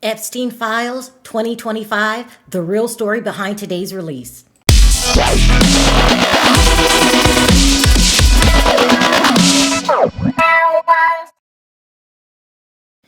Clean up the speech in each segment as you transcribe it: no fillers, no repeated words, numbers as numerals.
Epstein Files 2025, the real story behind today's release.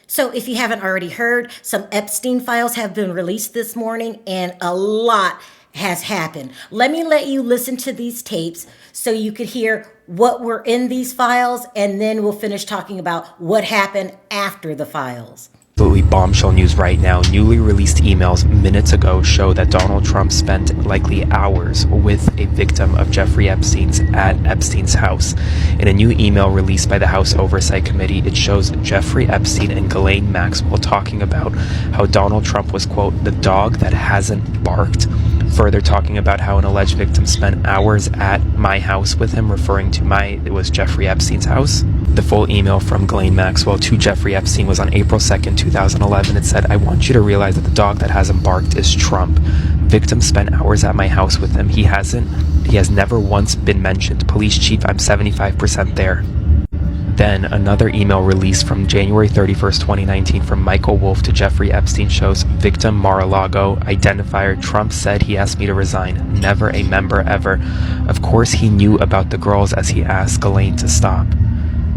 So if you haven't already heard, some Epstein files have been released this morning and a lot has happened. Let you listen to these tapes so you could hear what were in these files, and then we'll finish talking about what happened after the files. Absolutely bombshell news right now. Newly released emails minutes ago show that Donald Trump spent likely hours with a victim of Jeffrey Epstein's at Epstein's house. In a new email released by the House Oversight Committee, it shows Jeffrey Epstein and Ghislaine Maxwell talking about how Donald Trump was, quote, the dog that hasn't barked. Further talking about how an alleged victim spent hours at my house with him, referring to it was Jeffrey Epstein's house. The full email from Ghislaine Maxwell to Jeffrey Epstein was on April 2nd, 2011. It said, I want you to realize that the dog that hasn't barked is Trump. Victim spent hours at my house with him. He has never once been mentioned. Police chief, I'm 75% there. Then another email released from January 31st, 2019 from Michael Wolff to Jeffrey Epstein shows victim Mar-a-Lago identifier. Trump said he asked me to resign. Never a member ever. Of course he knew about the girls as he asked Ghislaine to stop.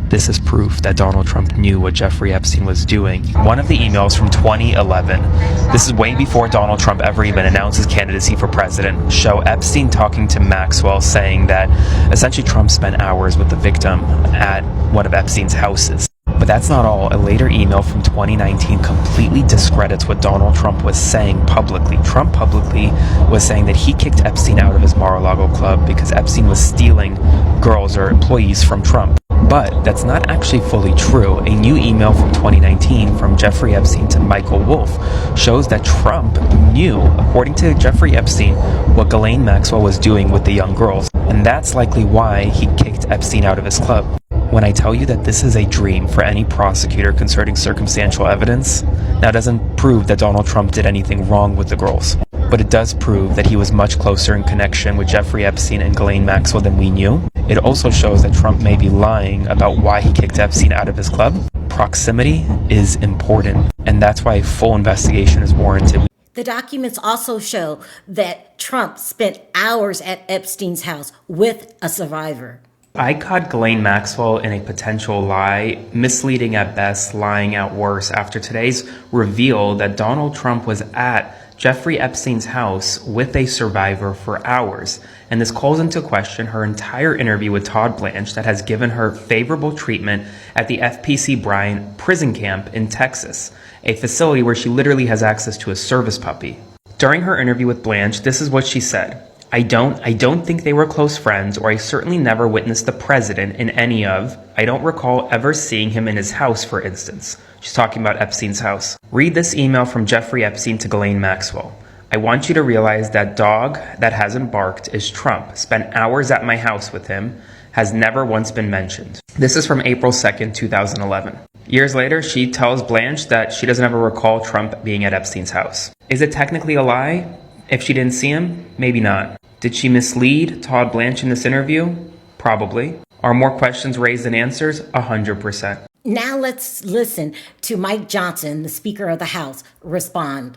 This is proof that Donald Trump knew what Jeffrey Epstein was doing. One of the emails from 2011, this is way before Donald Trump ever even announced his candidacy for president, show Epstein talking to Maxwell saying that essentially Trump spent hours with the victim at one of Epstein's houses. But that's not all. A later email from 2019 completely discredits what Donald Trump was saying publicly. Trump publicly was saying that he kicked Epstein out of his Mar-a-Lago club because Epstein was stealing girls or employees from Trump. But that's not actually fully true. A new email from 2019 from Jeffrey Epstein to Michael Wolff shows that Trump knew, according to Jeffrey Epstein, what Ghislaine Maxwell was doing with the young girls. And that's likely why he kicked Epstein out of his club. When I tell you that this is a dream for any prosecutor concerning circumstantial evidence, now doesn't prove that Donald Trump did anything wrong with the girls. But it does prove that he was much closer in connection with Jeffrey Epstein and Ghislaine Maxwell than we knew. It also shows that Trump may be lying about why he kicked Epstein out of his club. Proximity is important, and that's why a full investigation is warranted. The documents also show that Trump spent hours at Epstein's house with a survivor. I caught Ghislaine Maxwell in a potential lie, misleading at best, lying at worst, after today's reveal that Donald Trump was at Jeffrey Epstein's house with a survivor for hours. And this calls into question her entire interview with Todd Blanche that has given her favorable treatment at the FPC Bryant prison camp in Texas, a facility where she literally has access to a service puppy. During her interview with Blanche, this is what she said. I don't think they were close friends, or I certainly never witnessed the president in I don't recall ever seeing him in his house, for instance. She's talking about Epstein's house. Read this email from Jeffrey Epstein to Ghislaine Maxwell. I want you to realize that dog that hasn't barked is Trump. Spent hours at my house with him. Has never once been mentioned. This is from April 2nd, 2011. Years later, she tells Blanche that she doesn't ever recall Trump being at Epstein's house. Is it technically a lie? If she didn't see him, maybe not. Did she mislead Todd Blanche in this interview? Probably. Are more questions raised than answers? 100%. Now let's listen to Mike Johnson, the Speaker of the House, respond.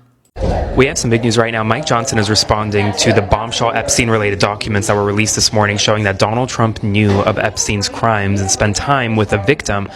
We have some big news right now. Mike Johnson is responding to the bombshell Epstein-related documents that were released this morning showing that Donald Trump knew of Epstein's crimes and spent time with a victim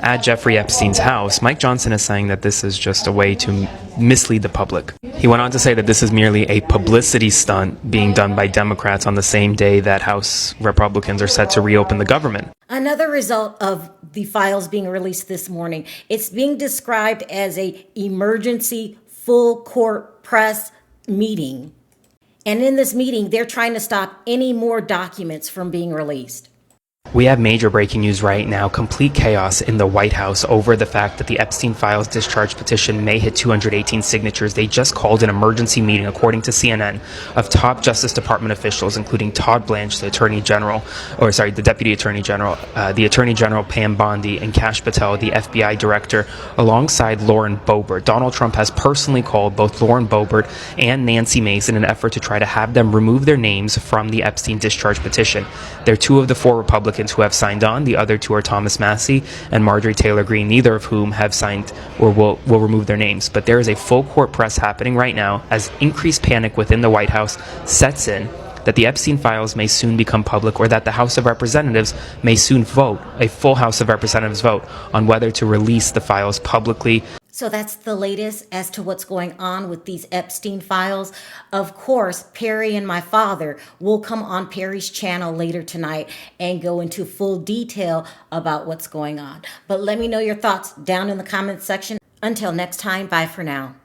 at Jeffrey Epstein's house. Mike Johnson is saying that this is just a way to mislead the public. He went on to say that this is merely a publicity stunt being done by Democrats on the same day that House Republicans are set to reopen the government. Another result of the files being released this morning, it's being described as an emergency full court press meeting. And in this meeting, they're trying to stop any more documents from being released. We have major breaking news right now. Complete chaos in the White House over the fact that the Epstein Files discharge petition may hit 218 signatures. They just called an emergency meeting, according to CNN, of top Justice Department officials, including Todd Blanche, the Deputy Attorney General, the Attorney General Pam Bondi, and Kash Patel, the FBI Director, alongside Lauren Boebert. Donald Trump has personally called both Lauren Boebert and Nancy Mace in an effort to try to have them remove their names from the Epstein discharge petition. They're two of the four Republicans Republicans who have signed on. The other two are Thomas Massie and Marjorie Taylor Greene, neither of whom have signed or will remove their names. But there is a full court press happening right now as increased panic within the White House sets in that the Epstein files may soon become public, or that the House of Representatives may soon vote, a full House of Representatives vote, on whether to release the files publicly. So that's the latest as to what's going on with these Epstein files. Of course, Perry and my father will come on Perry's channel later tonight and go into full detail about what's going on. But let me know your thoughts down in the comments section. Until next time, bye for now.